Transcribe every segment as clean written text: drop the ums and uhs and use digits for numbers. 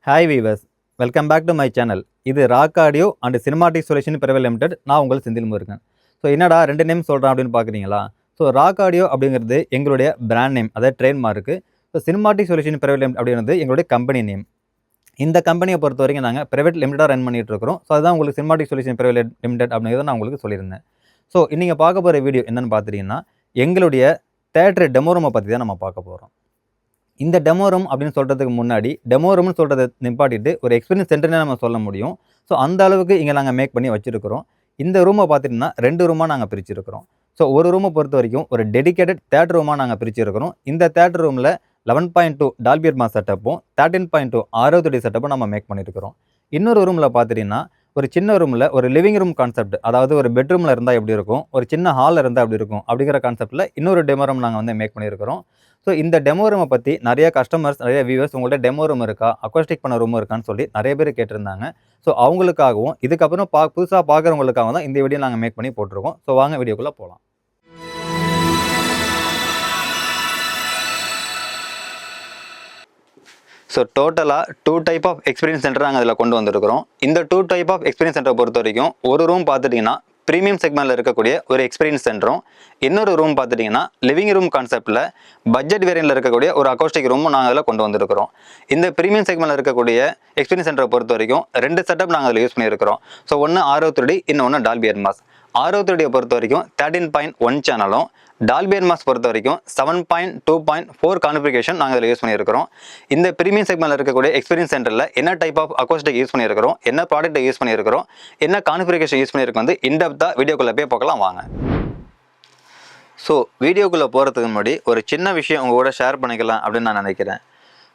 Hi viewers, welcome back to my channel. இது rock audio and cinematic solution private limited. நான் உங்கள் Senthil Murugan. So என்னடா ரெண்டு நேம் சொல்கிறேன் அப்படின்னு பார்க்குறீங்களா? ஸோ ராக் ஆடியோ அப்படிங்கிறது எங்களுடைய பிராண்ட் நேம், அதாவது trade mark. So cinematic solution private limited அப்படிங்கிறது எங்களுடைய கம்பெனி நேம். இந்த கம்பெனியை பொறுத்த வரைக்கும் நாங்கள் பிரைவேட் லிமிட்டடாக ரன் பண்ணிட்டு இருக்கிறோம். ஸோ அதுதான் உங்களுக்கு சினிமாட்டிக் சொல்யூஷன் பிரைவேட் லிமிடெட் அப்படிங்கிறத நான் உங்களுக்கு சொல்லியிருந்தேன். ஸோ நீங்கள் பார்க்க போகிற வீடியோ என்னென்னு பார்த்துட்டிங்கன்னா, எங்களுடைய தேட்டர் டெமோ ரூமை பற்றி தான் நம்ம பார்க்க போகிறோம். இந்த டெமோ ரூம் அப்படின்னு சொல்கிறதுக்கு முன்னாடி டெமோ ரூம்னு சொல்கிறத நிப்பாட்டிட்டு ஒரு எக்ஸ்பீரியன்ஸ் சென்டர்னே நம்ம சொல்ல முடியும். ஸோ அந்த அளவுக்கு இங்கே நாங்கள் மேக் பண்ணி வச்சுருக்கிறோம். இந்த ரூமை பார்த்துட்டிங்கன்னா 2 ரூமாக நாங்கள் பிரிச்சிருக்கிறோம். ஸோ ஒரு ரூமை பொறுத்த வரைக்கும் ஒரு டெடிகேட்டட் தேட்டர் ரூமாக நாங்கள் பிரிச்சிருக்கிறோம். இந்த தேட்டர் ரூமில் 11.2 டால்பி அட்மாஸ் செட்டப்பும் 13.2 60 செட்டப்பும் நம்ம மேக் பண்ணியிருக்கிறோம். இன்னொரு ரூமில் பார்த்துட்டிங்கன்னா ஒரு சின்ன ரூமில் ஒரு லிவிங் ரூம் கான்செப்ட், அதாவது ஒரு பெட்ரூமில் இருந்தால் எப்படி இருக்கும், ஒரு சின்ன ஹாலில் இருந்தால் எப்படி இருக்கும் அப்படிங்கிற கான்செப்ட்டில் இன்னொரு டெமோ ரூம் நாங்கள் வந்து மேக் பண்ணியிருக்கிறோம். ஸோ இந்த டெமோ ரூமை பற்றி நிறைய கஸ்டமர்ஸ், நிறைய வியூவர்ஸ் உங்கள்கிட்ட டெமோ ரூம் இருக்கா, அக்வாஸ்டிக் பண்ண ரூம் இருக்கான்னு சொல்லி நிறைய பேர் கேட்டிருந்தாங்க. ஸோ அவங்களுக்காகவும் இதுக்கப்புறம் புதுசாக பார்க்குறவங்களுக்காக தான் இந்த வீடியோ நாங்கள் மேக் பண்ணி போட்டிருக்கோம். ஸோ வாங்க வீடியோக்குள்ளே போகலாம். ஸோ டோட்டலாக 2 டைப் ஆஃப் எக்ஸ்பீரியன்ஸ் சென்டர் நாங்கள் அதில் கொண்டு வந்திருக்கிறோம். இந்த 2 டைப் ஆஃப் எக்ஸ்பீரியன்ஸ் சென்டரை பொறுத்த வரைக்கும் ஒரு ரூம் பார்த்துட்டிங்கன்னா ப்ரீமியம் செக்மெண்ட்டில் இருக்கக்கூடிய ஒரு எக்ஸ்பீரியன்ஸ் சென்டரும், இன்னொரு ரூம் பார்த்துட்டிங்கன்னா லிவிங் ரூம் கான்செப்ட்டில் பட்ஜெட் வேரியன்ட்டில் இருக்கக்கூடிய ஒரு அக்கோஸ்டிக் ரூமும் நாங்கள் அதில் கொண்டு வந்திருக்கிறோம். இந்த ப்ரீமியம் செக்மெண்ட்டில் இருக்கக்கூடிய எக்ஸ்பீரியன்ஸ் சென்டரை பொறுத்த வரைக்கும் 2 செட்டப் நாங்கள் அதில் யூஸ் பண்ணியிருக்கிறோம். ஸோ ஒன்று 630, இன்னொன்று டால்பி அட்மாஸ். 630 பொறுத்த வரைக்கும் 13.1 சேனலும், டால்பி அட்மாஸ் பொறுத்த வரைக்கும் 7.2.4 கான்ஃபிகரேஷன் நாங்கள் இதில் யூஸ் பண்ணியிருக்கிறோம். இந்த ப்ரீமியம் செக்மெண்ட்டில் இருக்கக்கூடிய எக்ஸ்பீரியன்ஸ் சென்டரில் என்ன டைப் ஆஃப் அக்கோஸ்டிக் யூஸ் பண்ணியிருக்கிறோம், என்ன ப்ராடக்ட்டை யூஸ் பண்ணியிருக்கிறோம், என்ன கான்ஃபிகரேஷன் யூஸ் பண்ணியிருக்கோம் வந்து இன்டெப்த்தாக வீடியோக்குள்ளே போய் பார்க்கலாம் வாங்க. ஸோ வீடியோக்குள்ளே போகிறதுக்கு முன்னாடி ஒரு சின்ன விஷயம் உங்கள் கூட ஷேர் பண்ணிக்கலாம் அப்படின்னு நான் நினைக்கிறேன்.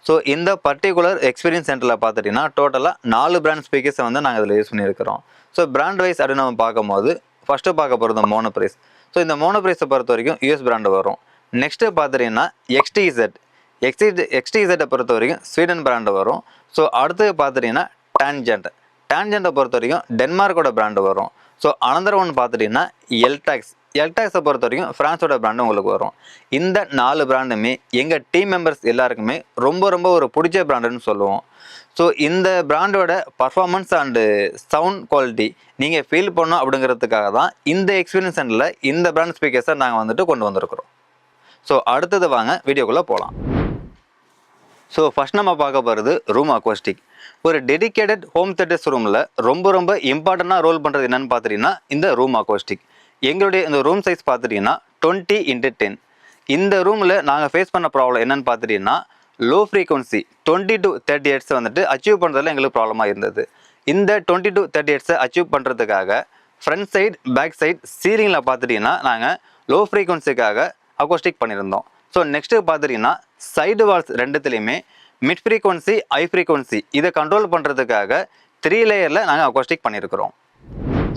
ஸோ இந்த பர்டிகுலர் எக்ஸ்பீரியன்ஸ் சென்டரில் பார்த்துட்டிங்கன்னா டோட்டலாக 4 பிராண்ட் ஸ்பீக்கர்ஸை வந்து நாங்கள் இதில் யூஸ் பண்ணியிருக்கிறோம். ஸோ பிராண்ட் வைஸ் அப்படின்னு நம்ம பார்க்கும்போது ஃபஸ்ட்டு பார்க்க போகிறது மோனோப்ரைஸ். ஸோ இந்த மோனோப்ரைஸை பொறுத்த வரைக்கும் யூஎஸ் பிராண்டு வரும். நெக்ஸ்ட்டு பார்த்துட்டிங்கன்னா எக்ஸ்டிஇசட்டை பொறுத்த வரைக்கும் ஸ்வீடன் பிராண்டு வரும். ஸோ அடுத்தது பார்த்துட்டிங்கன்னா டான்ஜெண்ட்டை பொறுத்த வரைக்கும் டென்மார்க்கோட பிராண்டு வரும். ஸோ அனதர் ஒன் பார்த்துட்டிங்கன்னா எல்டாக்ஸை பொறுத்த வரைக்கும் ஃப்ரான்ஸோட பிராண்டு உங்களுக்கு வரும். இந்த 4 பிராண்டுமே எங்கள் டீம் மெம்பர்ஸ் எல்லாருக்குமே ரொம்ப ஒரு பிடிச்ச பிராண்டுன்னு சொல்லுவோம். ஸோ இந்த பிராண்டோட பர்ஃபார்மன்ஸ் அண்டு சவுண்ட் குவாலிட்டி நீங்கள் ஃபீல் பண்ணணும் அப்படிங்கிறதுக்காக தான் இந்த எக்ஸ்பீரியன்ஸ் சென்டரில் இந்த பிராண்ட் ஸ்பீக்கர்ஸை நாங்கள் வந்துட்டு கொண்டு வந்திருக்கிறோம். ஸோ அடுத்தது வாங்க வீடியோக்குள்ளே போகலாம். ஸோ ஃபஸ்ட் நம்ம பார்க்க போகிறது ரூம் அக்வாஸ்டிக். ஒரு டெடிகேட்டட் ஹோம் தியேட்டர்ஸ் ரூமில் ரொம்ப இம்பார்ட்டண்ட்டாக ரோல் பண்ணுறது என்னென்னு பார்த்துட்டிங்கன்னா இந்த ரூம் அக்வாஸ்டிக். எங்களுடைய இந்த ரூம் சைஸ் பார்த்துட்டிங்கன்னா 20x10. இந்த ரூமில் நாங்கள் ஃபேஸ் பண்ண ப்ராப்ளம் என்னென்னு பார்த்துட்டிங்கன்னா லோ ஃப்ரீக்வன்சி 20 to 30 ஹெர்ட்ஸ் வந்துட்டு அச்சீவ் பண்ணுறதுல எங்களுக்கு ப்ராப்ளமாக இருந்தது. இந்த 20 to 30 ஹெர்ட்ஸை அச்சீவ் பண்ணுறதுக்காக ஃப்ரண்ட் சைட் பேக் சைட் சீலிங்கில் பார்த்துட்டிங்கன்னா நாங்கள் லோ ஃப்ரீக்வன்சிக்காக அக்வாஸ்டிக் பண்ணியிருந்தோம். ஸோ நெக்ஸ்ட்டு பார்த்துட்டிங்கன்னா சைடு வால்ஸ் ரெண்டுத்துலேயுமே மிட் ஃப்ரீக்வன்சி ஹை ஃப்ரீக்வன்சி இதை கண்ட்ரோல் பண்ணுறதுக்காக 3 லேயரில் நாங்கள் அக்வாஸ்டிக் பண்ணியிருக்கிறோம்.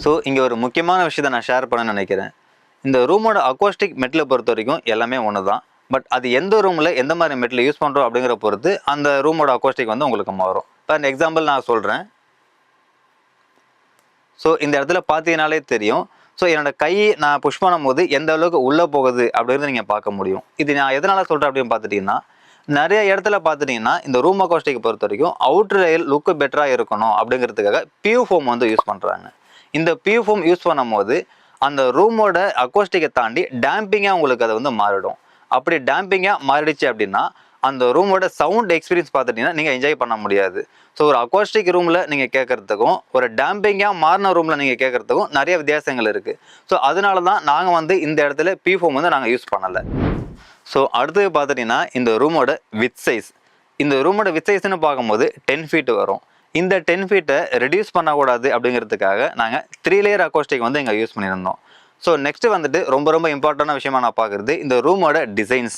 ஸோ இங்கே ஒரு முக்கியமான விஷயத்தை நான் ஷேர் பண்ண நினைக்கிறேன். இந்த ரூமோட அக்வாஸ்டிக் மெட்டில் பொறுத்த வரைக்கும் எல்லாமே ஒன்று தான். பட் அது எந்த ரூமில் எந்த மாதிரி மெட்டில் யூஸ் பண்ணுறோம் அப்படிங்கிற பொறுத்து அந்த ரூமோட அக்வாஸ்டிக் வந்து உங்களுக்கு மாறும். இப்போ அந்த எக்ஸாம்பிள் நான் சொல்கிறேன். ஸோ இந்த இடத்துல பார்த்தீங்கனாலே தெரியும். ஸோ என்னோடய கை நான் புஷ் பண்ணும் போது எந்த அளவுக்கு உள்ளே போகுது அப்படிங்கிறது நீங்கள் பார்க்க முடியும். இது நான் எதனால் சொல்கிறேன் அப்படின்னு பார்த்துட்டிங்கன்னா, நிறைய இடத்துல பார்த்துட்டிங்கன்னா இந்த ரூம் அக்வாஸ்டிக்கை பொறுத்த வரைக்கும் அவுட்ரு லேயர் லுக்கு பெட்டராக இருக்கணும் அப்படிங்கிறதுக்காக பியூ ஃபோம் வந்து யூஸ் பண்ணுறாங்க. இந்த பியூ ஃபோம் யூஸ் பண்ணும் போது அந்த ரூமோட அக்வாஸ்டிக்கை தாண்டி டேம்பிங்காக உங்களுக்கு அதை வந்து மாறிடும். அப்படி டேம்பிங்காக மாறிடுச்சு அப்படின்னா அந்த ரூமோட சவுண்ட் எக்ஸ்பீரியன்ஸ் பார்த்துட்டிங்கன்னா நீங்கள் என்ஜாய் பண்ண முடியாது. ஸோ ஒரு அக்வாஸ்டிக் ரூமில் நீங்கள் கேட்குறதுக்கும் ஒரு டேம்பிங்காக மாறின ரூமில் நீங்கள் கேட்குறதுக்கும் நிறைய வித்தியாசங்கள் இருக்குது. ஸோ அதனால தான் நாங்கள் வந்து இந்த இடத்துல பி ஃபோம் வந்து நாங்கள் யூஸ் பண்ணலை. ஸோ அடுத்தது பார்த்துட்டிங்கன்னா இந்த ரூமோட வித் சைஸ். இந்த ரூமோட வித் சைஸ்ன்னு பார்க்கும்போது 10 feet வரும். இந்த 10 feet ரெடியூஸ் பண்ணக்கூடாது அப்படிங்கிறதுக்காக நாங்கள் 3 லேயர் அக்வாஸ்டிக் வந்து இங்கே யூஸ் பண்ணியிருந்தோம். ஸோ நெக்ஸ்ட்டு வந்துட்டு ரொம்ப இம்பார்ட்டண்டான விஷயமா நான் பார்க்குறது இந்த ரூமோட டிசைன்ஸ்.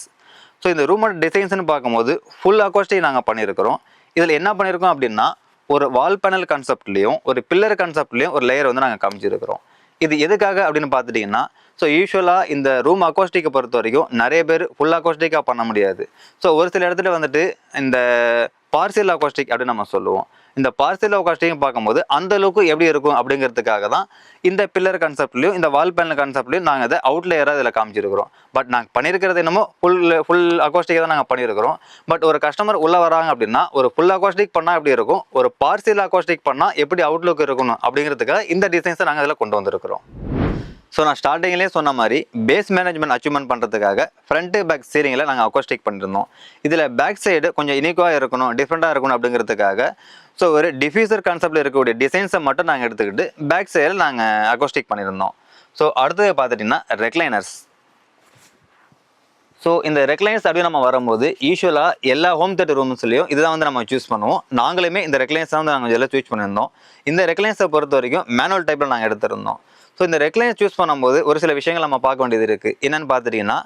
ஸோ இந்த ரூமோட டிசைன்ஸ்னு பார்க்கும்போது ஃபுல் அக்வாஸ்டிக் நாங்கள் பண்ணியிருக்கிறோம். இதில் என்ன பண்ணியிருக்கோம் அப்படின்னா ஒரு வால் பேனல் கான்செப்ட்லேயும் ஒரு பில்லர் கான்செப்ட்லேயும் ஒரு லேயர் வந்து நாங்கள் காமிச்சிருக்கிறோம். இது எதுக்காக அப்படின்னு பார்த்துட்டிங்கன்னா, ஸோ யூஸ்வலாக இந்த ரூம் அக்வாஸ்டிக்கை பொறுத்த வரைக்கும் நிறைய பேர் ஃபுல் அக்வாஸ்டிக்காக பண்ண முடியாது. ஸோ ஒரு சில இடத்துல வந்துட்டு இந்த பார்சியல் அக்கோஸ்டிக் அப்படின்னு நம்ம சொல்லுவோம். இந்த பார்சியல் அக்கோஸ்டிக் பார்க்கும்போது அந்த அளவுக்கு எப்படி இருக்கும் அப்படிங்கிறதுக்காக தான் இந்த பில்லர் கான்செப்ட்லையும் இந்த வால் பேனல் கான்செப்ட்லையும் நாங்கள் அதை அவுட்லேயராக இதில் காமிச்சிருக்கிறோம். பட் நாங்கள் பண்ணியிருக்கிறது என்னமோ ஃபுல் அக்கோஸ்டிக் தான் நாங்கள் பண்ணியிருக்கிறோம். பட் ஒரு கஸ்டமர் உள்ளே வராங்க அப்படின்னா ஒரு ஃபுல் அக்கோஸ்டிக் பண்ணால் எப்படி இருக்கும், ஒரு பார்சியல் அக்கோஸ்டிக் பண்ணால் எப்படி அவுட்லுக் இருக்கணும் அப்படிங்கிறதுக்காக இந்த டிசைன்ஸை நாங்கள் இதில் கொண்டு வந்திருக்கிறோம். ஸோ நான் ஸ்டார்டிங்லேயே சொன்ன மாதிரி பேஸ் மேனேஜ்மெண்ட் அச்சீவ்மெண்ட் பண்ணுறதுக்காக ஃப்ரண்ட் பேக் சீரிங்கில் நாங்கள் அக்கோஸ்டிக் பண்ணியிருந்தோம். இதில் பேக் சைடு கொஞ்சம் யூனிக்காக இருக்கணும், டிஃப்ரெண்ட்டாக இருக்கணும் அப்படிங்கிறதுக்காக ஸோ ஒரு டிஃப்யூசர் கான்செப்டில் இருக்கக்கூடிய டிசைன்ஸை மட்டும் நாங்கள் எடுத்துக்கிட்டு பேக் சைடில் நாங்கள் அக்கோஸ்டிக் பண்ணியிருந்தோம். ஸோ அடுத்தது பார்த்துட்டிங்கன்னா ரெக்லைனர்ஸ். ஸோ இந்த ரெக்லைனர்ஸ் அப்படின்னு நம்ம வரும்போது யூஸ்வலாக எல்லா ஹோம் தேட்டர் ரூம்ஸ்லையும் இதுதான் வந்து நம்ம சூஸ் பண்ணுவோம். நாங்களுமே இந்த ரெக்லைனர்ஸ் வந்து நாங்கள் இதெல்லாம் சூஸ் பண்ணியிருந்தோம். இந்த ரெக்லைனர்ஸை பொறுத்த வரைக்கும் மேனுவல் டைப்பில் நாங்கள் எடுத்திருந்தோம். ஸோ இந்த ரெக்லைனர் சூஸ் பண்ணும்போது ஒரு சில விஷயங்கள் நம்ம பார்க்க வேண்டியது இருக்குது. என்னென்னு பார்த்துட்டிங்கன்னா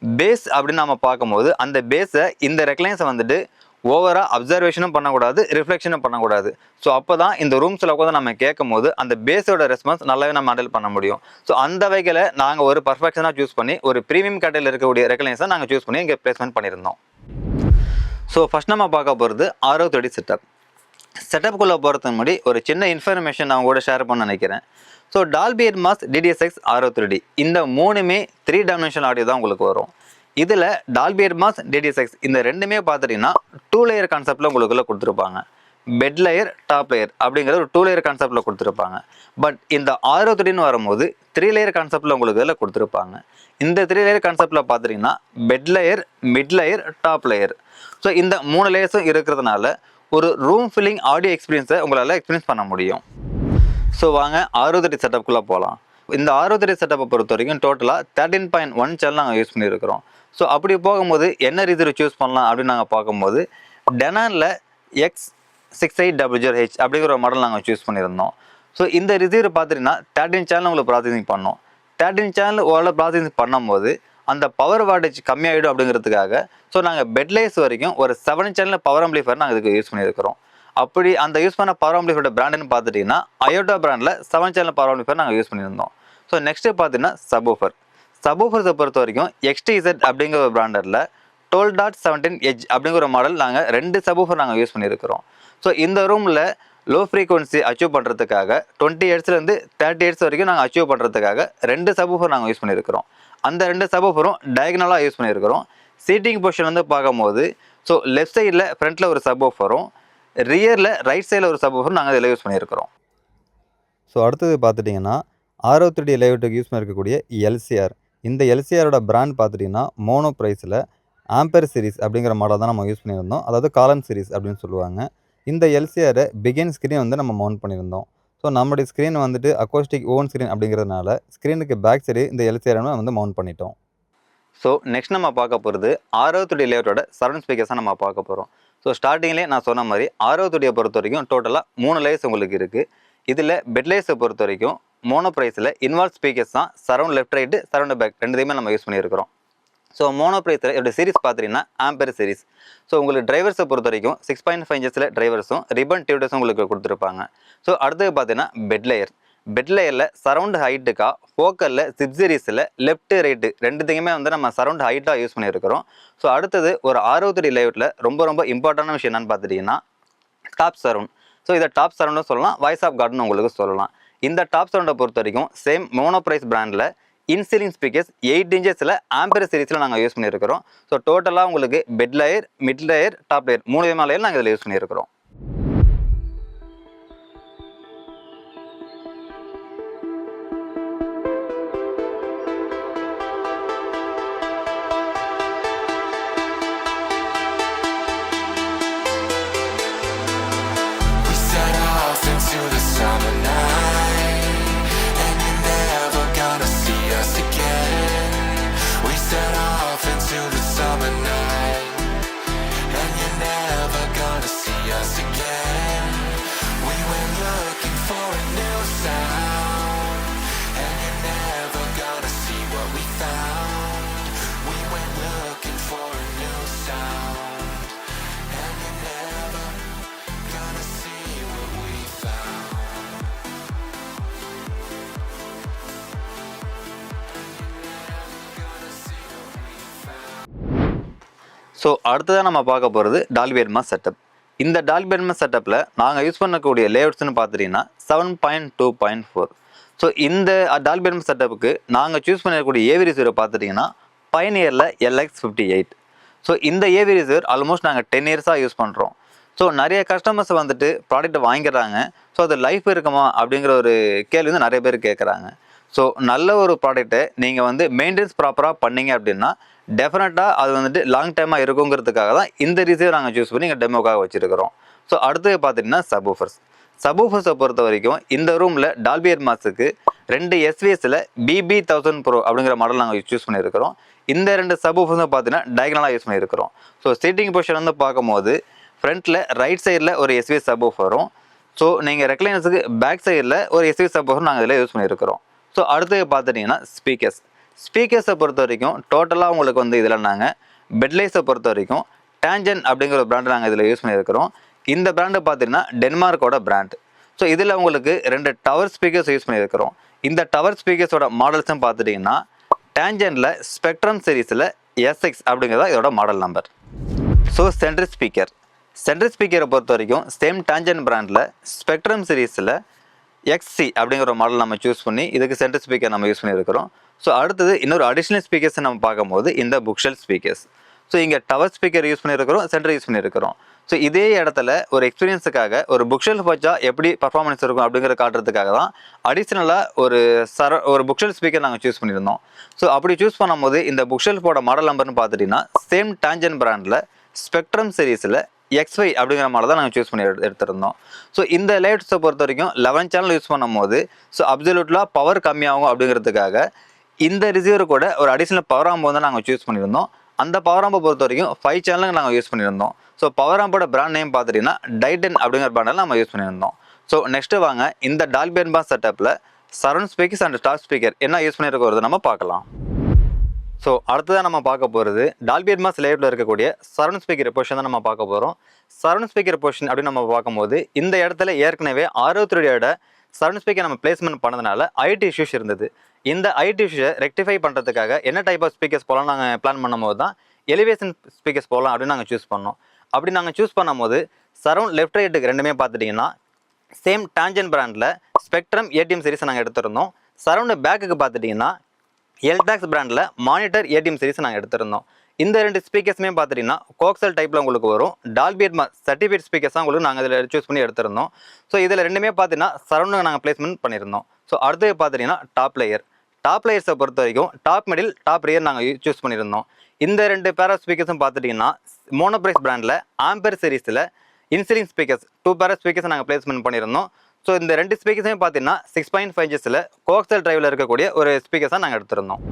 பேஸ் அப்படின்னு நம்ம பார்க்கும்போது அந்த பேஸை இந்த ரெக்லைனர்ஸை வந்துட்டு ஓவராக அப்சர்வேஷனும் பண்ணக்கூடாது, ரிஃப்ளெக்ஷனும் பண்ணக்கூடாது. ஸோ அப்போ தான் இந்த ரூம்ஸில் உட்காந்து நம்ம கேட்கும் போது அந்த பேஸோட ரெஸ்பான்ஸ் நல்லாவே நம்ம ஹேண்டில் பண்ண முடியும். ஸோ அந்த வகையில் நாங்கள் ஒரு பர்ஃபெக்ஷனாக சூஸ் பண்ணி ஒரு ப்ரீமியம் கேட்டகரியில் இருக்கக்கூடிய ரெக்லைனர்ஸை நாங்கள் சூஸ் பண்ணி இங்கே பிளேஸ்மெண்ட் பண்ணியிருந்தோம். ஸோ ஃபஸ்ட் நம்ம பார்க்க போகிறது R30 செட்டப். செட்டப்புக்குள்ளே போகிறதுக்கு முன்னாடி ஒரு சின்ன இன்ஃபர்மேஷன் நான் கூட ஷேர் பண்ண நினைக்கிறேன். So Dolby Atmos, DTS:X, R30 இந்த மூணுமே 3 டைமென்ஷனல் ஆடியோ தான் உங்களுக்கு வரும். இதில் டால்பி அட்மாஸ், DTS:X இந்த ரெண்டுமே பார்த்துட்டிங்கன்னா 2 லேயர் கான்செப்டில் உங்களுக்குள்ளே கொடுத்துருப்பாங்க. பெட் லேயர், டாப் லேயர் அப்படிங்கிற ஒரு 2 லேயர் கான்செப்டில் கொடுத்துருப்பாங்க. பட் இந்த R30 வரும்போது 3 லேயர் கான்செப்டில் உங்களுக்கு இதில் கொடுத்துருப்பாங்க. இந்த 3 லேயர் கான்செப்டில் பார்த்துட்டிங்கன்னா bed layer, mid layer, top layer. So இந்த 3 லேயர்ஸும் இருக்கிறதுனால ஒரு ரூம் ஃபில்லிங் ஆடியோ எக்ஸ்பீரியன்ஸை உங்களால் எக்ஸ்பீரியன்ஸ் பண்ண முடியும். ஸோ வாங்க R30 செட்டப்புக்குள்ளே போகலாம். இந்த R30 செட்டப்பை பொறுத்த வரைக்கும் டோட்டலாக 13.1 சேனல் நாங்கள் யூஸ் பண்ணியிருக்கிறோம். ஸோ அப்படி போகும்போது என்ன ரிசீவர் சூஸ் பண்ணலாம் அப்படின்னு நாங்கள் பார்க்கும்போது டெனானில் X6800H அப்படிங்கிற ஒரு மாடல் நாங்கள் சூஸ் பண்ணியிருந்தோம். ஸோ இந்த ரிசீவர் பார்த்துட்டிங்கன்னா 13 சேனல் உங்களுக்கு ப்ராசஸிங் பண்ணோம். 13 சேனல் ஓரளவு ப்ராசஸிங் பண்ணும்போது அந்த பவர் வாட்டேஜ் கம்மியாகிடும் அப்படிங்கிறதுக்காக ஸோ நாங்கள் பெட்லைஸ் வரைக்கும் ஒரு 7 சேனல் பவர் ஆம்பிளிஃபையர் நாங்கள் இதுக்கு யூஸ் பண்ணியிருக்கிறோம். அப்படி அந்த யூஸ் பண்ண பவர் ஆம்பிளிஃபையரோட பிராண்டுன்னு பார்த்துட்டிங்கன்னா அயோட்டா பிராண்டில் 7 சேனல் பவர் ஆம்பிளிஃபையர் நாங்கள் யூஸ் பண்ணியிருந்தோம். ஸோ நெக்ஸ்ட்டு பார்த்தீங்கன்னா சப்வூஃபர்ஸை பொறுத்த வரைக்கும் XTZ அப்படிங்கிற ஒரு பிராண்டரில் 12.17H அப்படிங்கிற ஒரு மாடல் நாங்கள் 2 சப்வூஃபர் நாங்கள் யூஸ் பண்ணியிருக்கிறோம். ஸோ இந்த ரூமில் லோ ஃப்ரீக்வன்சி அச்சீவ் பண்ணுறதுக்காக 20 ஹெர்ட்ஸ்லேருந்து 30 ஹெர்ட்ஸ் வரைக்கும் நாங்கள் அச்சீவ் பண்ணுறதுக்காக 2 சப்வூஃபர் நாங்கள் யூஸ் பண்ணியிருக்கிறோம். அந்த 2 சப்வூஃபரும் டயகனலாக யூஸ் பண்ணியிருக்கிறோம். சீட்டிங் பொசிஷன் வந்து பார்க்கும்போது ஸோ லெஃப்ட் சைடில் ஃப்ரண்ட்டில் ஒரு சப்வூஃபரும் ரியரில் ரைட் சைடில் ஒரு சப்வூஃபரும் நாங்கள் இதில் யூஸ் பண்ணியிருக்கிறோம். ஸோ அடுத்தது பார்த்துட்டிங்கன்னா R30 லேஅவுட்டுக்கு யூஸ் பண்ணியிருக்கக்கூடிய LCR. இந்த LCRோட பிராண்ட் பார்த்துட்டிங்கன்னா மோனோ ப்ரைஸில் ஆம்பர் சீரிஸ் அப்படிங்கிற மாடல் தான் நம்ம யூஸ் பண்ணியிருந்தோம். அதாவது காலன் சீரிஸ் அப்படின்னு சொல்லுவாங்க. இந்த LCRை பிகின் ஸ்க்ரீன் வந்து நம்ம மவுண்ட் பண்ணியிருந்தோம். ஸோ நம்மளுடைய ஸ்க்ரீன் வந்துட்டு அக்கோஸ்டிக் ஓன் ஸ்க்ரீன் அப்படிங்கிறதுனால ஸ்க்ரீனுக்கு பேக் சைடு இந்த LCR வந்து மவுண்ட் பண்ணிட்டோம். ஸோ நெக்ஸ்ட் நம்ம பார்க்க போகிறது R30 லேஅவுட்டோட சரௌண்ட் ஸ்பீக்கர்ஸாக நம்ம பார்க்க போகிறோம். ஸோ ஸ்டார்டிங்லேயே நான் சொன்ன மாதிரி R30 பொறுத்த வரைக்கும் டோட்டலாக 3 லேயர்ஸ் உங்களுக்கு இருக்குது. இதில் பெட் லேயர்ஸை பொறுத்த வரைக்கும் மோனோ ப்ரைஸில் இன்வால்வ் ஸ்பீக்கர்ஸ் தான் surround left right, surround back ரெண்டுத்தையுமே நம்ம யூஸ் பண்ணியிருக்கிறோம். ஸோ மோனோ ப்ரைஸில் இதோட சீரிஸ் பார்த்துட்டிங்கன்னா ஆம்பர் சீரிஸ். ஸோ உங்களுக்கு டிரைவர்ஸை பொறுத்த வரைக்கும் 6.5 inches டிரைவர்ஸும் ரிப்பன் டியூட்டர்ஸும் உங்களுக்கு கொடுத்துருப்பாங்க. ஸோ அடுத்தது பார்த்தீங்கன்னா பெட் லேயரில் சரௌண்ட் ஹைட்டுக்கா ஃபோக்கலில் சிப் சீரிஸில் லெஃப்ட் ரைட்டு ரெண்டுத்தையுமே வந்து நம்ம சரௌண்ட் ஹைட்டாக யூஸ் பண்ணியிருக்கிறோம். ஸோ அடுத்தது ஒரு R30 லேஅவுட்டில் ரொம்ப இம்பார்ட்டண்டான விஷயம் என்னென்னு பார்த்துட்டிங்கன்னா டாப் சரௌண்ட். ஸோ இதை டாப் சரௌண்டும் சொல்லலாம், வாய்ஸ் ஆஃப் கார்டுன்னு உங்களுக்கு சொல்லலாம். இந்த டாப் சரௌண்டை பொறுத்த வரைக்கும் சேம் மோனோ ப்ரைஸ் பிராண்டில் இன்சீலிங் ஸ்பீக்கர்ஸ் 8 inches ஆம்பர் சீரிஸில் நாங்கள் யூஸ் பண்ணியிருக்கிறோம். ஸோ டோட்டலாக உங்களுக்கு bed layer, mid layer, top layer 3 விதமான லேயர் நாங்கள் இதில் யூஸ் பண்ணியிருக்கிறோம். ஸோ அடுத்ததாக நம்ம பார்க்க போகிறது டால்பி அட்மாஸ் செட்டப். இந்த டால்பி அட்மாஸ் செட்டப்பில் நாங்கள் யூஸ் பண்ணக்கூடிய லேஅவுட்ஸ்னு பார்த்துட்டிங்கன்னா 7.2.4. ஸோ இந்த டால்பி அட்மாஸ் செட்டப்புக்கு நாங்கள் சூஸ் பண்ணக்கூடிய ஏவி ரிசீவரை பார்த்துட்டிங்கன்னா பைனியரில் LX58. ஸோ இந்த ஏவி ரிசீவர் ஆல்மோஸ்ட் நாங்கள் 10 இயர்ஸாக யூஸ் பண்ணுறோம். ஸோ நிறைய கஸ்டமர்ஸ் வந்துட்டு ப்ராடக்ட்டை வாங்கிடுறாங்க. ஸோ அது லைஃப் இருக்குமா அப்படிங்கிற ஒரு கேள்வி வந்து நிறைய பேர் கேட்குறாங்க. ஸோ நல்ல ஒரு ப்ராடக்ட்டை நீங்கள் வந்து மெயின்டெனன்ஸ் ப்ராப்பராக பண்ணீங்க அப்படின்னா டெஃபினட்டாக அது வந்துட்டு லாங் டைமாக இருக்குங்கிறதுக்காக தான் இந்த ரிசீவர் நாங்கள் சூஸ் பண்ணி இங்கே டெமோக்காக வச்சுருக்கிறோம். ஸோ அடுத்தது பார்த்தீங்கன்னா சப்வூஃபர்ஸை பொறுத்த வரைக்கும் இந்த ரூமில் டால்பி அட்மாஸுக்கு 2 SVSல BB1000 Pro அப்படிங்கிற மாடல் நாங்கள் சூஸ் பண்ணியிருக்கிறோம். இந்த 2 சப்வூஃபர்ஸும் பார்த்தீங்கன்னா டயகனலாக யூஸ் பண்ணியிருக்கிறோம். ஸோ சீட்டிங் பொசிஷன் வந்து பார்க்கும்போது ஃப்ரண்ட்டில் ரைட் சைடில் ஒரு SVS சப்வூஃபரும், ஸோ நீங்கள் ரெக்லைனர்ஸுக்கு பேக் சைடில் ஒரு SVS சப்வூஃபரும் நாங்கள் இதில் யூஸ் பண்ணியிருக்கிறோம். ஸோ அடுத்தது பார்த்துட்டிங்கன்னா ஸ்பீக்கர்ஸை பொறுத்த வரைக்கும் டோட்டலாக உங்களுக்கு வந்து இதில் நாங்கள் பெட்லைஸை பொறுத்த வரைக்கும் டேஞ்சன் அப்படிங்கிற ஒரு பிராண்டு நாங்கள் இதில் யூஸ் பண்ணியிருக்கிறோம். இந்த பிராண்டு பார்த்தீங்கன்னா டென்மார்க்கோட பிராண்ட். ஸோ இதில் உங்களுக்கு 2 டவர் ஸ்பீக்கர்ஸ் யூஸ் பண்ணியிருக்கிறோம். இந்த டவர் ஸ்பீக்கர்ஸோட மாடல்ஸும் பார்த்துட்டிங்கன்னா டேஞ்சனில் ஸ்பெக்ட்ரம் சீரீஸில் SX அப்படிங்கிறதா இதோட மாடல் நம்பர். ஸோ சென்ட்ரல் ஸ்பீக்கரை பொறுத்த வரைக்கும் சேம் டேஞ்சன் பிராண்டில் ஸ்பெக்ட்ரம் சீரீஸில் XC அப்படிங்கிற மாடல் நம்ம சூஸ் பண்ணி இதுக்கு சென்ட்ரல் ஸ்பீக்கர் நம்ம யூஸ் பண்ணியிருக்கிறோம். ஸோ அடுத்தது இன்னொரு அடிஷ்னல் ஸ்பீக்கர்ஸ் நம்ம பார்க்கும்போது இந்த புக்ஷெல்ஃப் ஸ்பீக்கர்ஸ். ஸோ இங்கே டவர் ஸ்பீக்கர் யூஸ் பண்ணியிருக்கிறோம், சென்டர் யூஸ் பண்ணியிருக்கிறோம். ஸோ இதே இடத்துல ஒரு எக்ஸ்பீரியன்ஸுக்காக ஒரு புக்ஷெல்ஃப் வச்சா எப்படி பர்ஃபார்மன்ஸ் இருக்கும் அப்படிங்கிற காட்டுறதுக்காக தான் அடிஷ்னலாக ஒரு புக்ஷெல்ஃப் ஸ்பீக்கர் நாங்கள் சூஸ் பண்ணியிருந்தோம். ஸோ அப்படி சூஸ் பண்ணும்போது இந்த புக்ஷெல்ஃபோட மாடல் நம்பர்னு பார்த்துட்டிங்கன்னா சேம் டேஞ்சன் பிராண்டில் ஸ்பெக்ட்ரம் சீரீஸில் XY அப்படிங்கிற மாடல் தான் நாங்கள் சூஸ் பண்ணி எடுத்திருந்தோம். ஸோ இந்த லைட்ஸை பொறுத்த வரைக்கும் 11 சேனல் யூஸ் பண்ணும்போது ஸோ அப்சல்யூட்லாக பவர் கம்மியாகும் அப்படிங்கிறதுக்காக இந்த ரிசீவர் கூட ஒரு அடிஷ்னல் பவர் ஆம்பு வந்து நாங்கள் சூஸ் பண்ணியிருந்தோம். அந்த பவர் ஆம்பை பொறுத்த வரைக்கும் 5 சேனலுங்க நாங்கள் யூஸ் பண்ணியிருந்தோம். ஸோ பவர் ஆம்போட பிராண்ட் நேம் பார்த்துட்டிங்கன்னா டைட்டன் அப்படிங்கிற பிராண்டில் நம்ம யூஸ் பண்ணியிருந்தோம். ஸோ நெக்ஸ்ட்டு வாங்க இந்த டால்பி அட்மாஸ் செட்டப்பில் surround speakers and top speaker என்ன யூஸ் பண்ணியிருக்கிறது நம்ம பார்க்கலாம். ஸோ அடுத்ததாக நம்ம பார்க்க போகிறது டால்பி அட்மாஸ் லேஅவுட்டில் இருக்கக்கூடிய சரௌண்ட் ஸ்பீக்கர் பொசிஷன் தான் நம்ம பார்க்க போகிறோம். சரௌண்ட் ஸ்பீக்கர் பொசிஷன் அப்படின்னு நம்ம பார்க்கும்போது இந்த இடத்துல ஏற்கனவே 63 சரௌண்ட் ஸ்பீக்கர் நம்ம பிளேஸ்மெண்ட் பண்ணதுனால ஐடி இஷ்யூஸ் இருந்தது. இந்த ஐடி இஷ்யூஸை ரெக்டிஃபை பண்ணுறதுக்காக என்ன டைப் ஆஃப் ஸ்பீக்கர்ஸ் போகலாம் நாங்கள் பிளான் பண்ணும்போது தான் எலிவேஷன் ஸ்பீக்கர்ஸ் போகலாம் அப்படின்னு நாங்கள் சூஸ் பண்ணோம். அப்படி நாங்கள் சூஸ் பண்ணும்போது சரௌண்ட் லெஃப்ட் ரைட்டுக்கு ரெண்டுமே பார்த்துட்டிங்கன்னா சேம் டேஞ்சன் பிராண்டில் ஸ்பெக்ட்ரம் ATM சீரிஸை நாங்கள் எடுத்திருந்தோம். சரௌண்டு பேக்குக்கு பார்த்துட்டிங்கன்னா LTAX பிராண்டில் மானிட்டர் ATM சீரிஸ் நாங்கள் எடுத்திருந்தோம். இந்த 2 ஸ்பீக்கர்ஸுமே பார்த்துட்டிங்கன்னா கோக்சல் டைப்பில் உங்களுக்கு வரும். டால்பி அட்மாஸ் சர்டிஃபிகேட் ஸ்பீக்கர்ஸ் தான் உங்களுக்கு நாங்கள் இதில் சூஸ் பண்ணி எடுத்திருந்தோம். ஸோ இதில் ரெண்டுமே பார்த்தீங்கன்னா சரௌண்டு நாங்கள் பிளேஸ்மெண்ட் பண்ணியிருந்தோம். ஸோ அடுத்தது பார்த்தீங்கன்னா டாப் லேயர்ஸை பொறுத்த வரைக்கும் டாப் மிடில் டாப் ரியர் நாங்கள் சூஸ் பண்ணியிருந்தோம். இந்த 2 பேர் ஆஃப் ஸ்பீக்கர்ஸும் பார்த்துட்டிங்கன்னா மோனோப்ரைஸ் பிராண்டில் ஆம்பர் சீரிஸில் இன்சிலிங் ஸ்பீக்கர்ஸ் 2 பேர் ஆஃப் ஸ்பீக்கர்ஸ் நாங்கள் பிளேஸ்மெண்ட் பண்ணியிருந்தோம். ஸோ இந்த 2 ஸ்பீக்கர்ஸுமே பார்த்தீங்கன்னா 6.5 inches கோக்சல் டிரைவில் இருக்கக்கூடிய ஒரு ஸ்பீக்கர்ஸாக நாங்கள் எடுத்திருந்தோம்.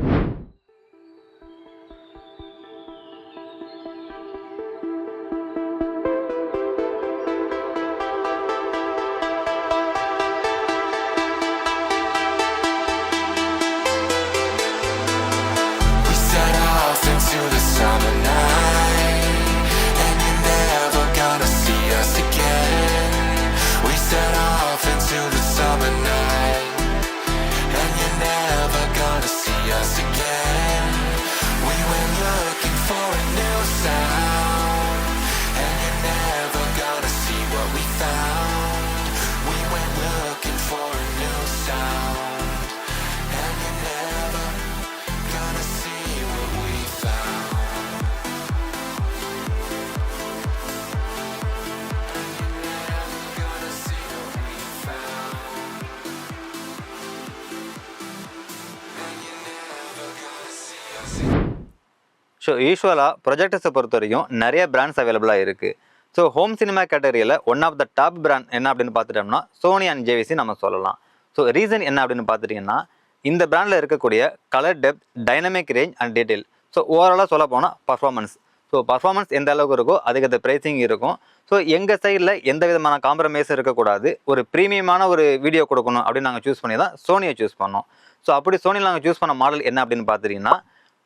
ஸோ யூஸ்வலாக ப்ரொஜெக்டர்ஸை பொறுத்த வரைக்கும் நிறைய பிராண்ட்ஸ் அவைலபிளாக இருக்குது. ஸோ ஹோம் சினிமா கேட்டகரியில் one of the top brand என்ன அப்படின்னு பார்த்துட்டோம்னா சோனி அண்ட் JVC நம்ம சொல்லலாம். ஸோ ரீசன் என்ன அப்படின்னு பார்த்துட்டிங்கன்னா இந்த பிராண்டில் இருக்கக்கூடிய colour depth, dynamic range and detail. So ஓவராலாக சொல்ல போனால் பர்ஃபார்மன்ஸ் எந்த அளவுக்கு இருக்கோ அதுக்கு ப்ரைஸிங் இருக்கும். ஸோ எங்கள் சைடில் எந்த விதமான காம்ப்ரமைஸும் இருக்கக்கூடாது. ஒரு ப்ரீமியமான ஒரு வீடியோ கொடுக்கணும் அப்படின்னு நாங்கள் சூஸ் பண்ணி தான் சோனியை சூஸ் பண்ணோம். ஸோ அப்படி சோனியில் நாங்கள் சூஸ் பண்ண மாடல் என்ன அப்படின்னு பார்த்துட்டிங்கன்னா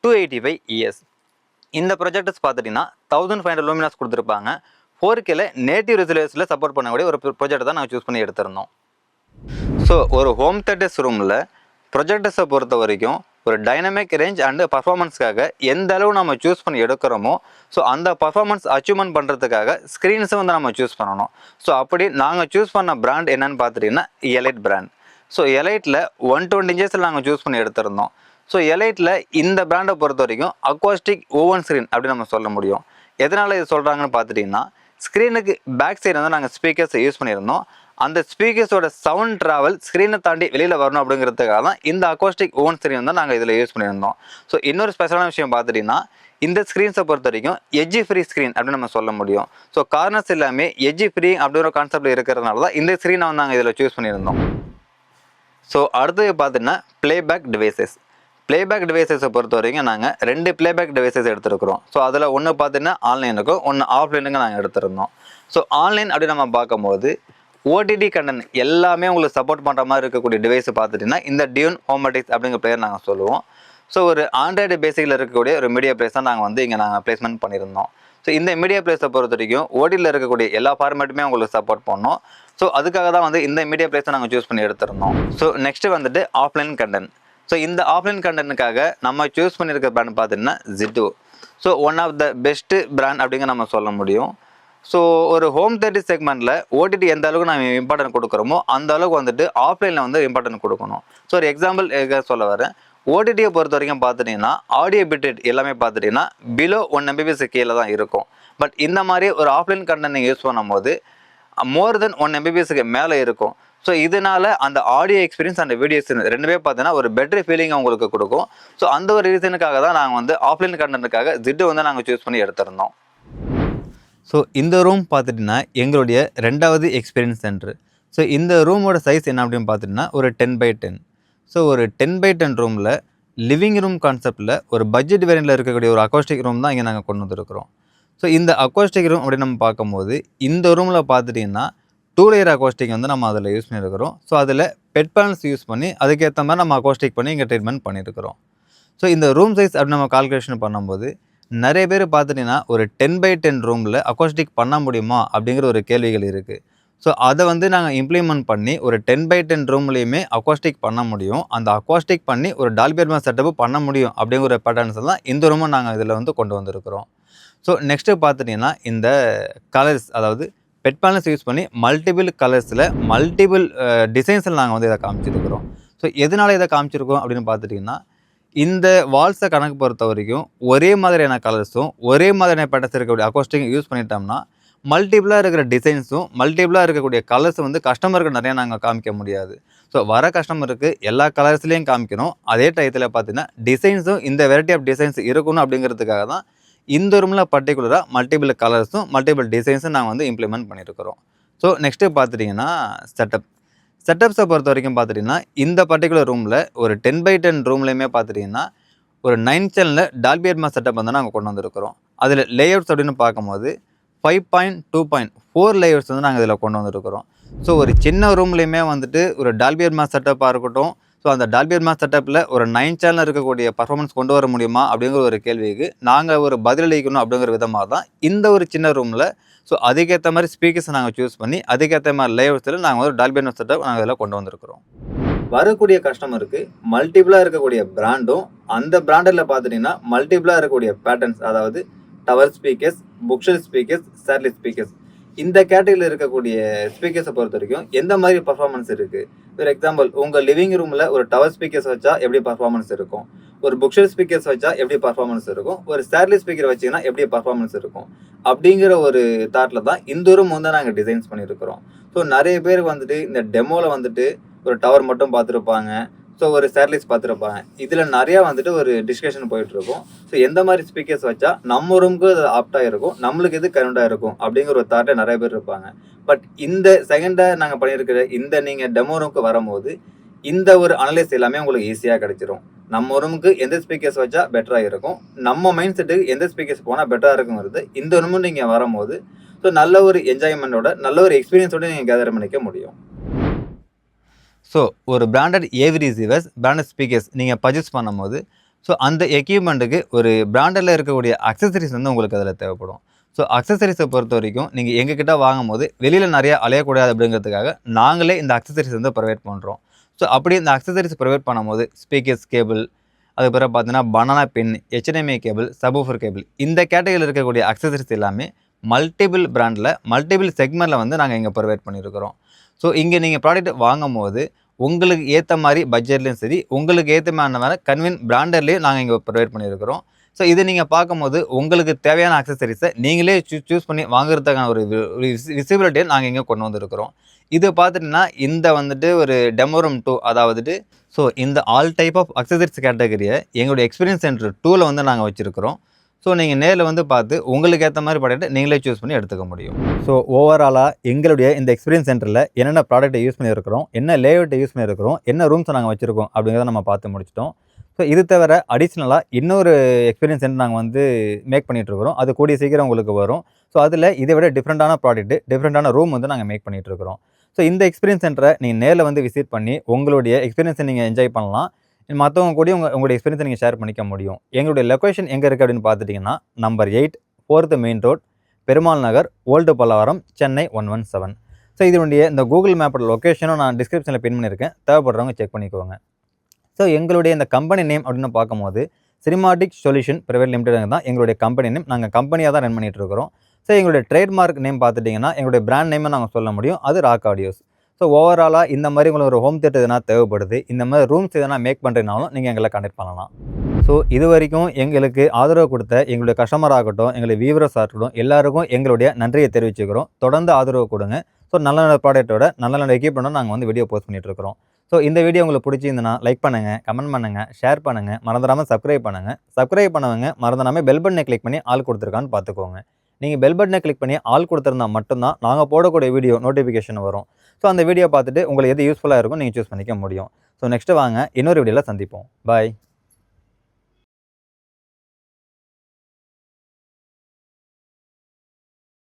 285ES. இந்த ப்ரொஜெக்டர்ஸ் பார்த்துட்டிங்கன்னா 1500 லூமினாஸ் கொடுத்துருப்பாங்க. 4Kல நேட்டிவ் ரெசல்யூஷனில் சப்போர்ட் பண்ணக்கூடிய ஒரு ப்ரொஜெக்டர் தான் நாங்கள் சூஸ் பண்ணி எடுத்திருந்தோம். ஸோ ஒரு ஹோம் தேட்டர்ஸ் ரூமில் ப்ரொஜெக்டர்ஸை பொறுத்த வரைக்கும் ஒரு டைனமிக் ரேஞ்ச் அண்டு பர்ஃபார்மன்ஸ்க்காக எந்த அளவு நம்ம சூஸ் பண்ணி எடுக்கிறோமோ ஸோ அந்த பர்ஃபார்மன்ஸ் அச்சீவ்மெண்ட் பண்ணுறதுக்காக ஸ்க்ரீன்ஸும் வந்து நம்ம சூஸ் பண்ணணும். ஸோ அப்படி நாங்கள் சூஸ் பண்ண பிராண்ட் என்னன்னு பார்த்துட்டிங்கன்னா எலைட் பிராண்ட். ஸோ எலைட்டில் 120 இன்ச்சஸில் நாங்கள் சூஸ் பண்ணி எடுத்திருந்தோம். ஸோ எலைட்டில் இந்த பிராண்டை பொறுத்த வரைக்கும் அக்வாஸ்டிக் ஓவன் ஸ்க்ரீன் அப்படின்னு நம்ம சொல்ல முடியும். எதனால் இது சொல்கிறாங்கன்னு பார்த்துட்டிங்கன்னா ஸ்க்ரீனுக்கு பேக் சைடு வந்து நாங்கள் ஸ்பீக்கர்ஸை யூஸ் பண்ணியிருந்தோம். அந்த ஸ்பீக்கர்ஸோட சவுண்ட் ட்ராவல் ஸ்க்ரீனை தாண்டி வெளியில் வரணும் அப்படிங்கிறதுக்காக தான் இந்த அக்வாஸ்டிக் ஓவன் ஸ்க்ரீன் வந்து நாங்கள் இதில் யூஸ் பண்ணியிருந்தோம். ஸோ இன்னொரு ஸ்பெஷலான விஷயம் பார்த்துட்டிங்கன்னா இந்த ஸ்க்ரீன்ஸை பொறுத்த வரைக்கும் எட்ஜி ஃப்ரீ ஸ்க்ரீன் அப்படின்னு நம்ம சொல்ல முடியும். ஸோ கார்னர்ஸ் எல்லாமே எட்ஜி ஃப்ரீ அப்படிங்கிற கான்செப்டில் இருக்கிறதுனால தான் இந்த ஸ்க்ரீனை வந்து நாங்கள் இதில் சூஸ் பண்ணியிருந்தோம். ஸோ அடுத்தது பார்த்தீங்கன்னா ப்ளேபேக் டிவைசஸ். ப்ளேபேக் டிவைசஸை பொறுத்த வரைக்கும் நாங்கள் 2 ப்ளேபேக் டிவைசஸ் எடுத்துருக்கிறோம். ஸோ அதில் ஒன்று பார்த்தீங்கன்னா ஆன்லைனுக்கும் ஒன்று ஆஃப்லைனுக்கும் நாங்கள் எடுத்திருந்தோம். ஸோ ஆன்லைன் அப்படின்னு நம்ம பார்க்கும்போது ஓடிடி கண்டென்ட் எல்லாமே உங்களுக்கு சப்போர்ட் பண்ணுற மாதிரி இருக்கக்கூடிய டிவைஸ் பார்த்துட்டிங்கன்னா இந்த டியூன் ஹோமேட்டிக்ஸ் அப்படிங்கிற பேர் நாங்கள் சொல்லுவோம். ஸோ ஒரு ஆண்ட்ராய்டு பேசிக்கில் இருக்கக்கூடிய ஒரு மீடியா பிளேஸ் தான் நாங்கள் வந்து இங்கே நாங்கள் பிளேஸ்மெண்ட் பண்ணியிருந்தோம். ஸோ இந்த மீடியா பிளேஸை பொறுத்த வரைக்கும் ஓடியில் இருக்கக்கூடிய எல்லா ஃபார்மேட்டுமே உங்களுக்கு சப்போர்ட் பண்ணோம். ஸோ அதுக்காக தான் வந்து இந்த மீடியா பிளேஸை நாங்கள் சூஸ் பண்ணி எடுத்திருந்தோம். ஸோ நெக்ஸ்ட்டு வந்துட்டு ஆஃப்லைன் கண்டென்ட். ஸோ இந்த ஆஃப்லைன் கண்டென்ட்டுக்காக நம்ம சூஸ் பண்ணியிருக்க பிராண்ட் பார்த்தீங்கன்னா ஜிட்டோ. So one of the best brand அப்படிங்க நம்ம சொல்ல முடியும். ஸோ ஒரு ஹோம் தேட்டர் செக்மெண்ட்டில் ஓடிடி எந்த அளவுக்கு நம்ம இம்பார்ட்டன்ட் கொடுக்குறோமோ அந்த அளவுக்கு வந்துட்டு ஆஃப்லைனில் வந்து இம்பார்ட்டன்ட் கொடுக்கணும். ஸோ ஒரு எக்ஸாம்பிள் சொல்ல வரேன். ஓடிடியை பொறுத்த வரைக்கும் பார்த்துட்டிங்கன்னா ஆடியோ பிட்ரேட் எல்லாமே பார்த்துட்டிங்கன்னா பிலோ 1 MBPS கீழே தான் இருக்கும். பட் இந்த மாதிரி ஒரு ஆஃப்லைன் கண்டென்ட் நீங்கள் யூஸ் பண்ணும்போது மோர் தென் 1 MBPSக்கு மேலே இருக்கும். ஸோ இதனால் அந்த audio experience and video experience ரெண்டுமே பார்த்தீங்கன்னா ஒரு பெட்டர் ஃபீலிங் உங்களுக்கு கொடுக்கும். ஸோ அந்த ஒரு ரீசனுக்காக தான் நாங்கள் வந்து ஆஃப்லைன் கண்டென்ட்டுக்காக ஜிட்டு வந்து நாங்கள் சூஸ் பண்ணி எடுத்திருந்தோம். ஸோ இந்த ரூம் பார்த்துட்டிங்கன்னா எங்களுடைய 2வது எக்ஸ்பீரியன்ஸ் சென்டர். ஸோ இந்த ரூமோட சைஸ் என்ன அப்படின்னு பார்த்துட்டிங்கன்னா ஒரு 10x10. ஸோ ஒரு 10x10 ரூமில் லிவிங் ரூம் கான்செப்டில் ஒரு பட்ஜெட் வேரியண்ட்டில் இருக்கக்கூடிய ஒரு அக்வாஸ்டிக் ரூம் தான் இங்கே நாங்கள் கொண்டு வந்துருக்கிறோம். ஸோ இந்த அக்வாஸ்டிக் ரூம் அப்படின்னு நம்ம பார்க்கும்போது இந்த ரூமில் பார்த்துட்டிங்கன்னா 2 லேயர் அக்வாஸ்டிக் வந்து நம்ம அதில் யூஸ் பண்ணியிருக்கிறோம். ஸோ அதில் பெட் பேனல்ஸ் யூஸ் பண்ணி அதுக்கேற்ற மாதிரி நம்ம அக்வாஸ்டிக் பண்ணி இங்கே ட்ரீட்மெண்ட் பண்ணியிருக்கிறோம். ஸோ இந்த ரூம் சைஸ் அப்படி நம்ம கால்குலேஷன் பண்ணும்போது நிறைய பேர் பார்த்துட்டிங்கன்னா ஒரு 10x10 ரூமில் அக்வாஸ்டிக் பண்ண முடியுமா அப்படிங்கிற ஒரு கேள்விகள் இருக்குது. ஸோ அதை வந்து நாங்கள் இம்ப்ளிமெண்ட் பண்ணி ஒரு 10x10 ரூம்லேயுமே அக்வாஸ்டிக் பண்ண முடியும். அந்த அக்வாஸ்டிக் பண்ணி ஒரு டால்பி அட்மாஸ் செட்டப்பு பண்ண முடியும் அப்படிங்கிற பேட்டர்ன்ஸ் தான் இந்த ரூமை நாங்கள் இதில் வந்து கொண்டு வந்திருக்கிறோம். ஸோ நெக்ஸ்ட்டு பார்த்துட்டிங்கன்னா இந்த கலர்ஸ், அதாவது பெட் பேனல்ஸ் யூஸ் பண்ணி மல்டிபிள் கலர்ஸில் மல்டிபிள் டிசைன்ஸில் நாங்கள் வந்து இதை காமிச்சிருக்கிறோம். ஸோ எதனால் இதை காமிச்சிருக்கோம் அப்படின்னு பார்த்துட்டிங்கன்னா இந்த வால்ஸை கணக்கு பொறுத்த வரைக்கும் ஒரே மாதிரியான கலர்ஸும் ஒரே மாதிரியான பேட்டர்ன்ஸ் இருக்கக்கூடிய அக்வாஸ்டிக் யூஸ் பண்ணிட்டோம்னா மல்டிபிளாக இருக்கிற டிசைன்ஸும் மல்டிபிளாக இருக்கக்கூடிய கலர்ஸும் வந்து கஸ்டமருக்கு நிறையா நாங்கள் காமிக்க முடியாது. ஸோ வர கஸ்டமருக்கு எல்லா கலர்ஸ்லேயும் காமிக்கணும். அதே டயத்தில் பார்த்தீங்கன்னா டிசைன்ஸும் இந்த வெரைட்டி ஆஃப் டிசைன்ஸ் இருக்கணும் அப்படிங்கிறதுக்காக தான் இந்த ரூமில் பர்டிகுலராக மல்டிபிள் கலர்ஸும் மல்டிபிள் டிசைன்ஸும் நாங்கள் வந்து இம்ப்ளிமெண்ட் பண்ணியிருக்கிறோம். ஸோ நெக்ஸ்ட்டு பார்த்துட்டிங்கன்னா செட்டப்ஸை பொறுத்த வரைக்கும் பார்த்துட்டிங்கன்னா இந்த பர்டிகுலர் ரூமில் ஒரு 10x10 ரூம்லேயுமே பார்த்துட்டிங்கன்னா ஒரு 9 சேனலில் டால்பி அட்மாஸ் செட்டப் வந்து நாங்கள் கொண்டு வந்திருக்கிறோம். அதில் லேஅவுட்ஸ் அப்படின்னு பார்க்கும்போது 5.2.4 லேயர்ஸ் வந்து நாங்கள் இதில் கொண்டு வந்துருக்கிறோம். ஸோ ஒரு சின்ன ரூம்லேயுமே வந்துட்டு ஒரு டால்பி அட்மாஸ் செட்டப்பாக இருக்கட்டும், ஸோ அந்த டால்பி அட்மாஸ் செட்டப்பில் ஒரு 9 சேனல் இருக்கக்கூடிய பர்ஃபார்மன்ஸ் கொண்டு வர முடியுமா அப்படிங்கிற ஒரு கேள்விக்கு நாங்கள் ஒரு பதிலளிக்கணும் அப்படிங்கிற விதமாக தான் இந்த ஒரு சின்ன ரூமில் ஸோ அதுக்கேற்ற மாதிரி ஸ்பீக்கர்ஸை நாங்கள் சூஸ் பண்ணி அதுக்கேற்ற மாதிரி லேஅவுட்ஸில் நாங்கள் ஒரு டால்பி அட்மாஸ் செட்டப் நாங்கள் இதில் கொண்டு வந்திருக்கிறோம். வரக்கூடிய கஸ்டமருக்கு மல்டிபிளாக இருக்கக்கூடிய பிராண்டும் அந்த பிராண்டில் பார்த்துட்டிங்கன்னா மல்டிபிளாக இருக்கக்கூடிய பேட்டர்ன்ஸ், அதாவது tower speakers, bookshelf speakers, satellite speakers, இந்த கேட்டகரியில் இருக்கக்கூடிய ஸ்பீக்கர்ஸை பொறுத்த வரைக்கும் எந்த மாதிரி பர்ஃபார்மன்ஸ் இருக்குது. ஃபார் எக்ஸாம்பிள் உங்கள் லிவிங் ரூமில் ஒரு டவர் ஸ்பீக்கர்ஸ் வச்சா எப்படி பர்ஃபார்மன்ஸ் இருக்கும், ஒரு புக்ஷெல்ஃப் ஸ்பீக்கர்ஸ் வச்சா எப்படி பர்ஃபார்மன்ஸ் இருக்கும், ஒரு சேட்டலைட் ஸ்பீக்கர் வச்சிங்கன்னா எப்படி பர்ஃபார்மன்ஸ் இருக்கும் அப்படிங்கிற ஒரு தாட்டில் தான் இந்த ரூம் வந்து நாங்கள் டிசைன்ஸ் பண்ணியிருக்கிறோம். ஸோ நிறைய பேர் வந்துட்டு இந்த டெமோவில் வந்துட்டு ஒரு டவர் மட்டும் பார்த்துருப்பாங்க, ஸோ ஒரு சேட்டலைட்ஸ் பார்த்துருப்பாங்க. இதில் நிறையா வந்துட்டு ஒரு டிஸ்கஷன் போயிட்டுருக்கும். ஸோ எந்த மாதிரி ஸ்பீக்கர்ஸ் வச்சா நம்ம ரூமுக்கு அது ஆப்டாக இருக்கும், நம்மளுக்கு எது கரண்டாக இருக்கும் அப்படிங்கிற ஒரு தாட்டை நிறைய பேர் இருப்பாங்க. பட் இந்த செகண்டாக நாங்கள் பண்ணியிருக்கிற இந்த நீங்கள் டெமோ ரூமுக்கு வரும்போது இந்த ஒரு அனலைஸ் எல்லாமே உங்களுக்கு ஈஸியாக கிடைச்சிரும். நம்ம ரூமுக்கு எந்த ஸ்பீக்கர்ஸ் வச்சா பெட்டராக இருக்கும், நம்ம மைண்ட் செட்டுக்கு எந்த ஸ்பீக்கர்ஸ் போனால் பெட்டராக இருக்குங்கிறது இந்த ரூமு நீங்கள் வரும்போது ஸோ நல்ல ஒரு என்ஜாய்மெண்ட்டோட நல்ல ஒரு எக்ஸ்பீரியன்ஸோட நீங்கள் கேதர் பண்ணிக்க முடியும். ஸோ ஒரு branded AV receiver's, branded speakers நீங்கள் பர்ச்சேஸ் பண்ணும்போது ஸோ அந்த எக்யூப்மெண்ட்டுக்கு ஒரு பிராண்டில் இருக்கக்கூடிய அக்சசரிஸ் வந்து உங்களுக்கு அதில் தேவைப்படும். ஸோ அக்சசரிஸை பொறுத்த வரைக்கும் நீங்கள் எங்ககிட்ட வாங்கும்போது வெளியில் நிறையா அலையக்கூடாது அப்படிங்கிறதுக்காக நாங்களே இந்த அக்சசரிஸ் வந்து ப்ரொவைட் பண்ணுறோம். ஸோ அப்படி இந்த அக்சசரிஸ் ப்ரொவைட் பண்ணும்போது ஸ்பீக்கர்ஸ் கேபிள், அதுக்கு பிறகு பார்த்தீங்கன்னா பனானா பின், HDMI கேபிள், சப்வூஃபர் கேபிள் இந்த கேட்டகரியில் இருக்கக்கூடிய அக்சசரிஸ் எல்லாமே மல்டிபிள் பிராண்டில் மல்டிபிள் செக்மெண்ட்டில் வந்து நாங்கள் இங்கே ப்ரொவைட் பண்ணியிருக்கிறோம். ஸோ இங்கே நீங்கள் ப்ராடக்ட் வாங்கும்போது உங்களுக்கு ஏற்ற மாதிரி பட்ஜெட்லேயும் சரி, உங்களுக்கு ஏற்ற மாதிரி பிராண்டட்லேயும் நாங்கள் இங்கே ப்ரொவைட் பண்ணியிருக்கிறோம். ஸோ இது நீங்கள் பார்க்கும்போது உங்களுக்கு தேவையான அக்சசரிஸை நீங்களே சூஸ் பண்ணி வாங்குறதுக்கான ஒரு விசிபிலிட்டியை நாங்கள் இங்கே கொண்டு வந்திருக்கிறோம். இது பார்த்துட்டிங்கன்னா இந்த வந்துட்டு ஒரு டெமோரம் 2 அதாவது ஸோ இந்த ஆல் டைப் ஆஃப் அக்சசரிஸ் கேட்டகரியை எங்களுடைய எக்ஸ்பீரியன்ஸ் சென்டர் 2ல் வந்து நாங்கள் வச்சுருக்கிறோம். ஸோ நீங்கள் நேரில் வந்து பார்த்து உங்களுக்கு ஏற்ற மாதிரி ப்ராடக்ட்டை நீங்களே சூஸ் பண்ணி எடுத்துக்க முடியும். ஸோ ஓவராலாக எங்களுடைய இந்த எக்ஸ்பீரியன்ஸ் சென்டரில் என்னென்ன ப்ராடக்ட்டை யூஸ் பண்ணியிருக்கிறோம், என்ன லேஅவுட்டை யூஸ் பண்ணியிருக்கிறோம், என்ன ரூம்ஸை நாங்கள் வச்சுருக்கோம் அப்படிங்கிறத நம்ம பார்த்து முடிச்சிட்டோம். ஸோ இது தவிர அடிஷ்னலாக இன்னொரு எக்ஸ்பீரியன்ஸ் சென்டர் நாங்கள் வந்து மேக் பண்ணிகிட்ருக்கிறோம். அது கூடிய சீக்கிரம் உங்களுக்கு வரும். ஸோ அதில் இதை விட டிஃப்ரெண்ட்டான ப்ராடக்ட்டு, டிஃப்ரெண்ட்டான ரூம் வந்து நாங்கள் மேக் பண்ணிகிட்ருக்கிறோம். ஸோ இந்த எக்ஸ்பீரியன்ஸ் சென்டரை நீங்கள் நேரில் வந்து விசிட் பண்ணி உங்களுடைய எக்ஸ்பீரியன்ஸை நீங்கள் என்ஜாய் பண்ணலாம். மற்றவங்க கூட உங்களுடைய எக்ஸ்பீரியன்ஸை நீங்கள் ஷேர் பண்ணிக்க முடியும். எங்களுடைய லொக்கேஷன் எங்கே இருக்குது அப்படின்னு பார்த்துட்டிங்கன்னா number 8 4th main road, Perumal Nagar, old Pallavaram, Chennai 117. So இதனுடைய இந்த கூகுள் மேப்போட லொக்கேஷனும் நான் டிஸ்கிரிப்ஷனில் பின் பண்ணியிருக்கேன். தேவைப்படுறவங்க செக் பண்ணிக்கோங்க. ஸோ எங்களுடைய இந்த கம்பெனி நேம் அப்படின்னு பார்க்கும்போது சினிமாட்டிக் சொல்யூஷன் பிரைவேட் லிமிடெட் தான் எங்களுடைய கம்பெனி நேம். நாங்கள் கம்பெனியாக தான் ரன் பண்ணிகிட்டு இருக்கிறோம். ஸோ எங்களுடைய ட்ரேட்மார்க் நேம் பார்த்துட்டிங்கன்னா எங்களுடைய பிராண்ட் நேமை நாங்கள் சொல்ல முடியும். அது ராக் ஆடியோஸ். ஸோ ஓவராலாக இந்த மாதிரி உங்களுக்கு ஒரு ஹோம் தியேட்டர் எதனா தேவைப்படுது, இந்த மாதிரி ரூம்ஸ் எதனா மேக் பண்ணுறதுனாலும் நீங்கள் எங்களை கான்டெக்ட் பண்ணலாம். ஸோ இது வரைக்கும் எங்களுக்கு ஆதரவு கொடுத்த எங்களுடைய கஸ்டமர் ஆகட்டும், எங்களுடைய வியூவர்ஸாக இருக்கட்டும், எல்லாருக்கும் எங்களுடைய நன்றியை தெரிவிச்சுக்கிறோம். தொடர்ந்து ஆதரவு கொடுங்க. ஸோ நல்ல நல்ல ப்ராடக்ட்டோட நல்ல நல்ல எக்யூப்மெண்ட்டோட நாங்கள் வந்து வீடியோ போஸ்ட் பண்ணிகிட்ருக்கிறோம். ஸோ இந்த வீடியோ உங்களுக்கு பிடிச்சிருந்துன்னா லைக் பண்ணுங்கள், கமெண்ட் பண்ணுங்கள், ஷேர் பண்ணுங்கள், மறந்துடாமல் சப்ஸ்கிரைப் பண்ணுங்கள். சப்ஸ்கிரைப் பண்ணவங்க மறந்துடாமல் பெல் பட்டனை கிளிக் பண்ணி ஆல் கொடுத்துருக்கான்னு பார்த்துக்கோங்க. நீங்கள் பெல் பட்டனை கிளிக் பண்ணி ஆல் கொடுத்துருந்தா மட்டும்தான் நாங்கள் போடக்கூடிய வீடியோ நோட்டிஃபிகேஷன் வரும். ஸோ அந்த வீடியோ பார்த்துட்டு உங்களுக்கு எது யூஸ்ஃபுல்லாக இருக்கும் நீங்கள் சூஸ் பண்ணிக்க முடியும். ஸோ நெக்ஸ்ட்டு வாங்க இன்னொரு வீடியோவில் சந்திப்போம். பாய்.